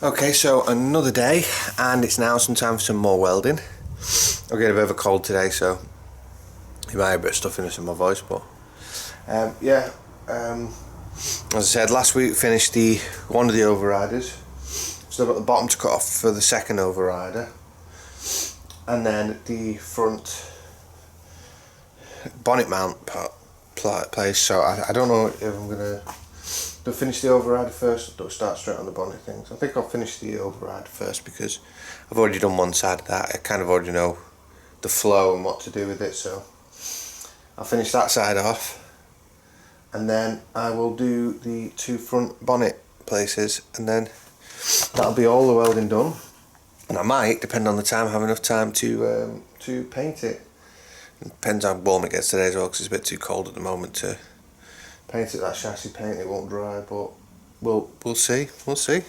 Okay, so another day, and it's now some time for some more welding. I'm getting a bit of a cold today, so you might have a bit of stuffiness in my voice, but as I said, last week finished one of the overriders. Still got the bottom to cut off for the second overrider, and then the front bonnet mount place. So I don't know if I'm gonna finish the overrider first or start straight on the bonnet things. I think I'll finish the overrider first because I've already done one side of that. I kind of already know the flow and what to do with it, so I'll finish that side off, and then I will do the two front bonnet places, and then that'll be all the welding done. And I might, depending on the time, have enough time to paint it. It depends how warm it gets today as well, because it's a bit too cold at the moment to paint it that chassis paint. It won't dry, but we'll see. We'll see.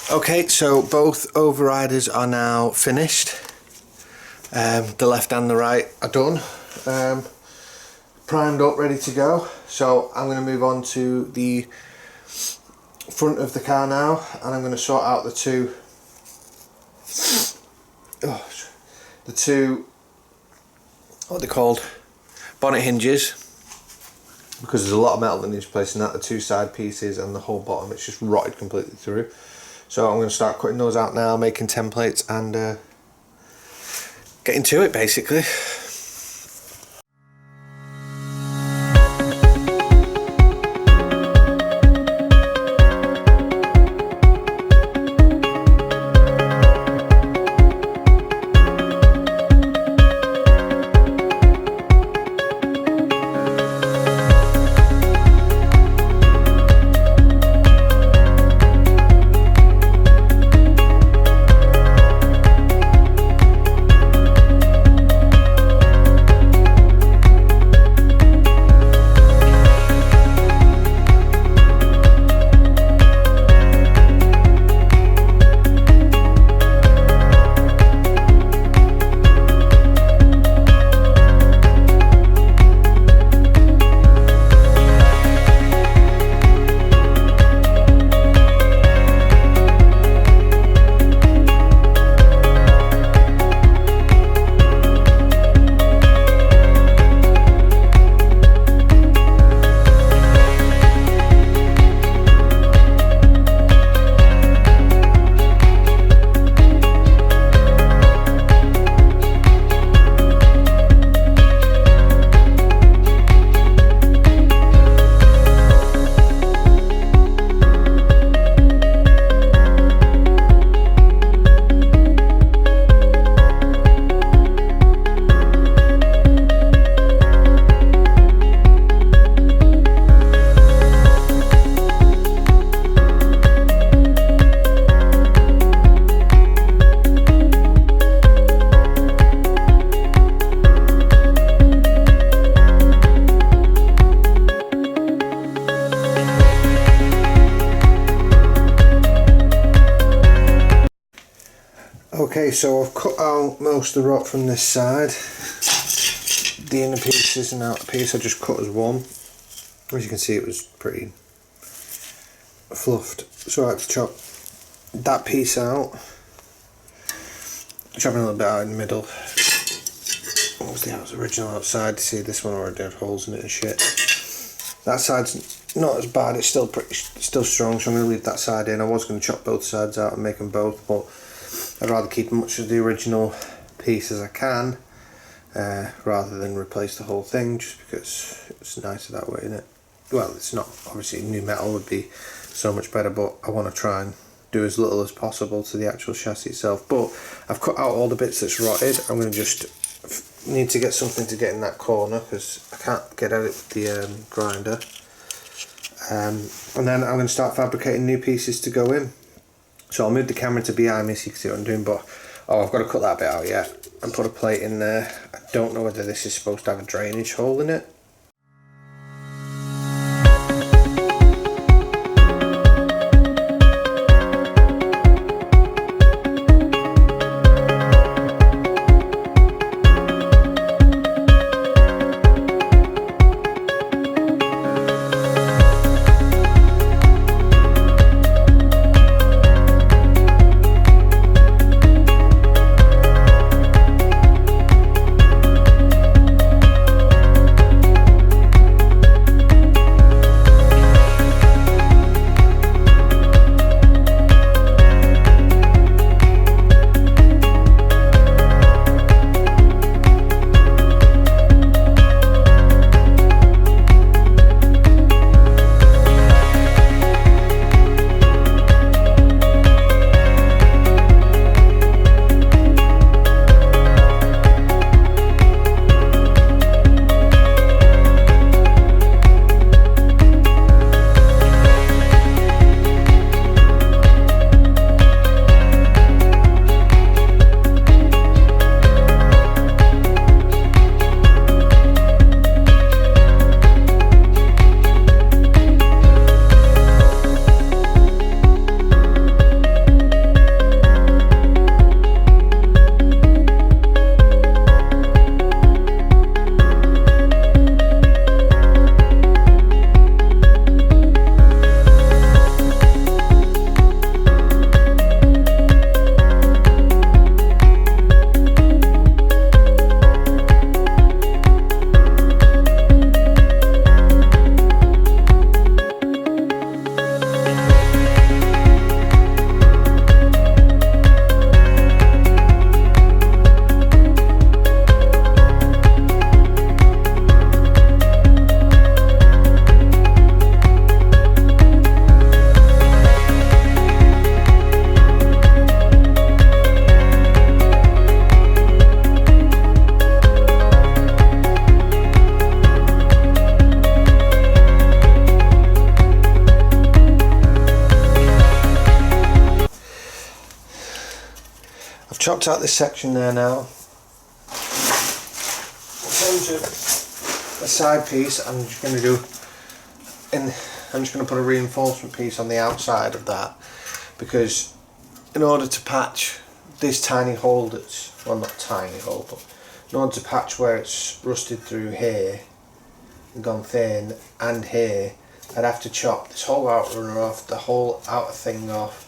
Okay, so both overriders are now finished. The left and the right are done. Primed up, ready to go. So I'm going to move on to the front of the car now, and I'm going to sort out the two what are they called, bonnet hinges, because there's a lot of metal that needs replacing. That the two side pieces and the whole bottom, it's just rotted completely through. So I'm going to start cutting those out now, making templates and getting to it basically. Okay, so I've cut out most of the rot from this side. The inner pieces and outer piece I just cut as one. As you can see, it was pretty fluffed, so I had to chop that piece out. Chopping a little bit out in the middle. What was the original outside? See, this one already had holes in it and shit. That side's not as bad, it's still strong, so I'm going to leave that side in. I was going to chop both sides out and make them both, but I'd rather keep as much of the original piece as I can, rather than replace the whole thing, just because it's nicer that way, isn't it? Well, it's not, obviously new metal would be so much better, but I want to try and do as little as possible to the actual chassis itself. But I've cut out all the bits that's rotted. I'm going to just need to get something to get in that corner because I can't get at it with the grinder. And then I'm going to start fabricating new pieces to go in. So I'll move the camera to behind me so you can see what I'm doing, but I've got to cut that bit out yet and put a plate in there. I don't know whether this is supposed to have a drainage hole in it. I've chopped out this section there now. In terms of the side piece, I'm just going to put a reinforcement piece on the outside of that, because in order to patch this tiny hole that's, well, not tiny hole, but in order to patch where it's rusted through here and gone thin, and here, I'd have to chop this whole outrunner off, the whole outer thing off,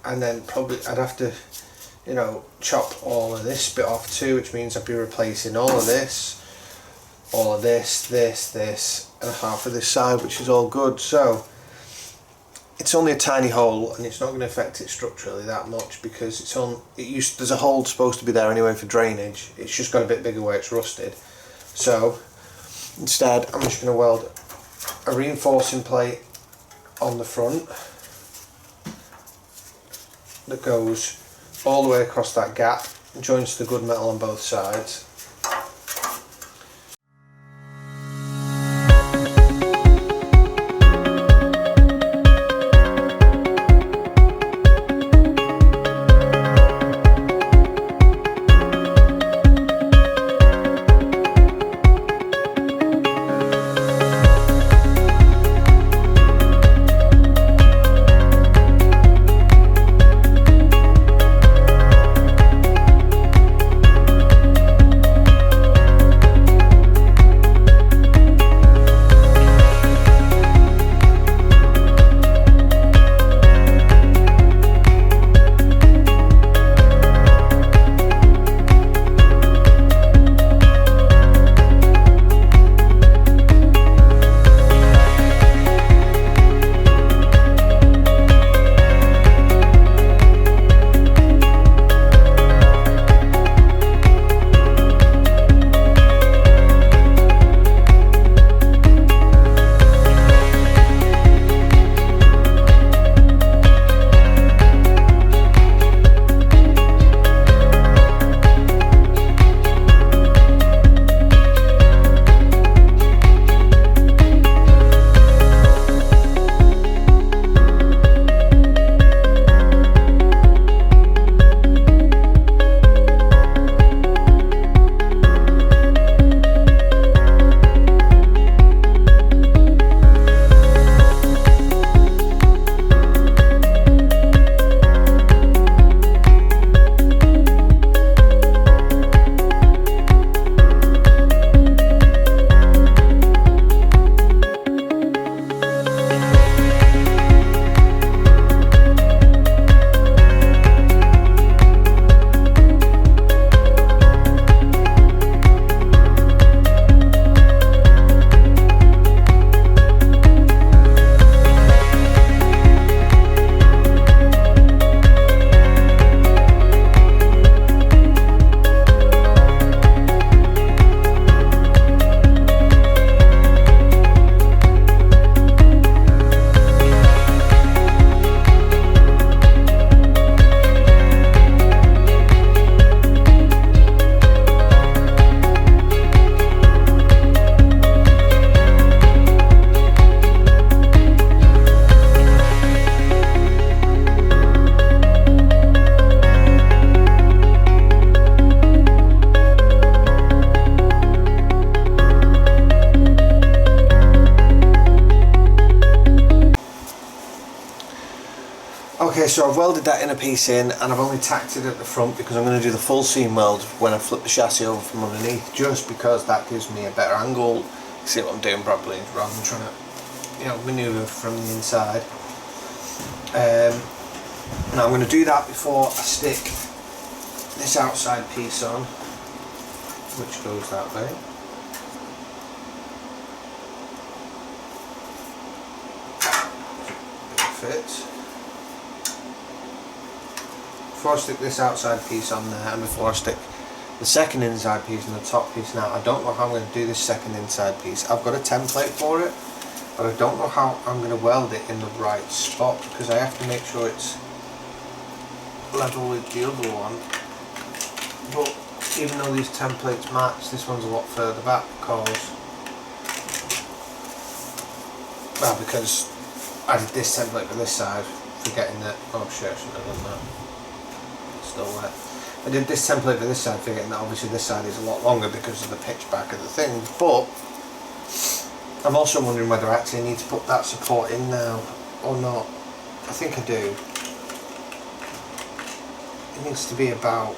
and then probably I'd have to, you know, chop all of this bit off too, which means I'd be replacing all of this, this, and half of this side, which is all good. So it's only a tiny hole, and it's not going to affect it structurally that much, because there's a hole supposed to be there anyway for drainage. It's just got a bit bigger where it's rusted. So instead, I'm just going to weld a reinforcing plate on the front that goes all the way across that gap, joins the good metal on both sides. Okay, so I've welded that inner piece in, and I've only tacked it at the front because I'm going to do the full seam weld when I flip the chassis over from underneath, just because that gives me a better angle, see what I'm doing properly, rather than trying to, you know, manoeuvre from the inside. Now I'm going to do that before I stick this outside piece on, which goes that way. It fits. Before I stick this outside piece on there, and before I stick the second inside piece and the top piece, now I don't know how I'm going to do this second inside piece. I've got a template for it, but I don't know how I'm going to weld it in the right spot, because I have to make sure it's level with the other one. But even though these templates match, this one's a lot further back because I did this template for this side, forgetting that, oh shit, I shouldn't have done that. still wet. I did this template for this side, figuring that obviously this side is a lot longer because of the pitch back of the thing, but I'm also wondering whether I actually need to put that support in now or not. I think I do. It needs to be about,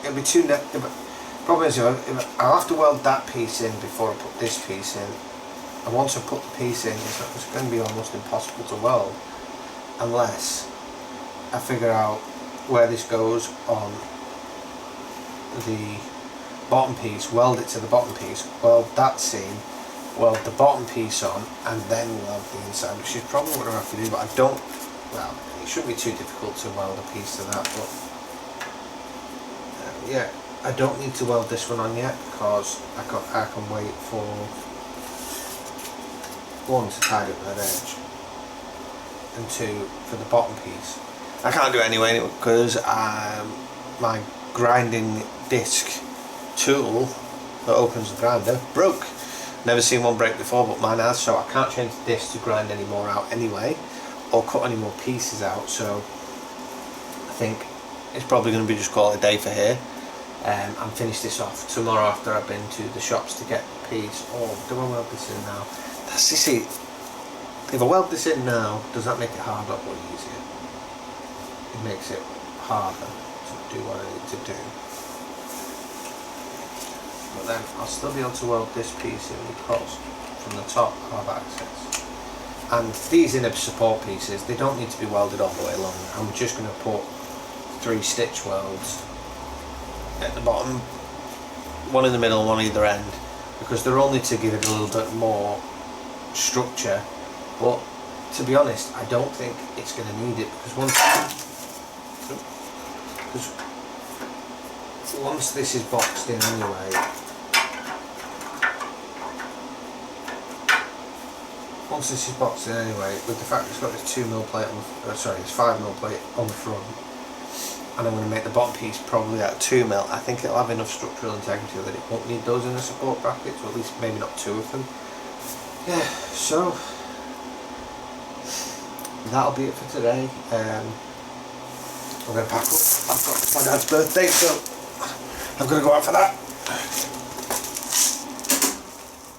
it'll be too net. The problem is, I'll have to weld that piece in before I put this piece in, and once I put the piece in, it's going to be almost impossible to weld unless I figure out where this goes on the bottom piece, weld it to the bottom piece, weld that seam, weld the bottom piece on, and then weld the inside, which is probably what I have to do, but I don't, well, it shouldn't be too difficult to weld a piece to that, but yeah, I don't need to weld this one on yet because I can wait for one to tidy up that edge, and two for the bottom piece. I can't do it anyway because my grinding disc tool that opens the grinder broke. Never seen one break before, but mine has, so I can't change the disc to grind any more out anyway, or cut any more pieces out, so I think it's probably going to be just call it a day for here, and finish this off tomorrow after I've been to the shops to get the piece. Or do I weld this in now? That's, you see, if I weld this in now, does that make it harder or easier? It makes it harder to do what I need to do. But then I'll still be able to weld this piece in because from the top I have access. And these inner support pieces, they don't need to be welded all the way along. I'm just going to put 3 stitch welds at the bottom, one in the middle, one either end, because they're only to give it a little bit more structure. But to be honest, I don't think it's going to need it, because once this is boxed in anyway, with the fact it's got this 2mm plate on the, this 5mm plate on the front, and I'm going to make the bottom piece probably out of 2mm, I think it'll have enough structural integrity that it won't need those in the support brackets, or at least maybe not 2 of them. Yeah, so that'll be it for today. I'm going to pack up. I've got my dad's birthday, so I'm going to go out for that.